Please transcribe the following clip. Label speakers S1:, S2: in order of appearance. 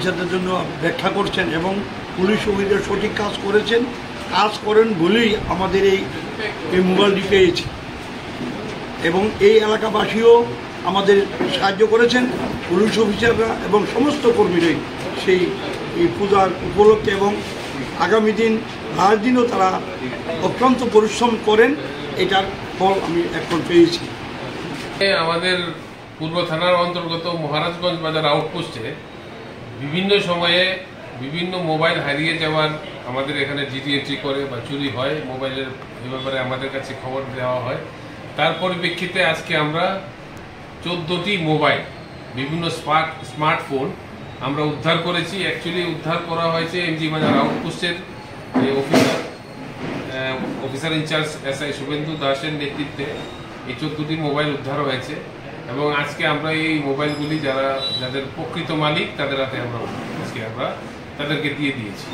S1: অফিসারদের জন্য ব্যাখ্যা করছেন এবং পুলিশ অফিসার সঠিক কাজ করেন বলেই আমাদের এই মোবাইলটি পেয়েছি এবং এই এলাকাবাসীও আমাদের সাহায্য করেছেন, পুলিশ অফিসাররা এবং সমস্ত কর্মীরাই সেই পূজার উপলক্ষে এবং আগামী দিন লাস্ট দিনও তারা অক্লান্ত পরিশ্রম করেন, এটার ফল আমি এখন পেয়েছি।
S2: আমাদের পূর্ব থানার অন্তর্গত মহারাজগঞ্জ বাজার আউটপোস্টে বিভিন্ন সময়ে বিভিন্ন মোবাইল হারিয়ে যাওয়ার আমাদের এখানে জিডি এন্ট্রি করে বা চুরি হয়, মোবাইলের এ ব্যাপারে আমাদের কাছে খবর দেওয়া হয়। তার পরিপ্রেক্ষিতে আজকে আমরা 14টি মোবাইল, বিভিন্ন স্মার্টফোন আমরা উদ্ধার করেছি। অ্যাকচুয়ালি উদ্ধার করা হয়েছে এমজি বাজার আউটপোস্টের যে অফিসার ইনচার্জ এসআই শুভেন্দু দাসের নেতৃত্বে এই 14টি মোবাইল উদ্ধার হয়েছে এবং আজকে আমরা এই মোবাইলগুলি যাদের প্রকৃত মালিক তাদের হাতে আমরা তাদেরকে দিয়ে দিয়েছি।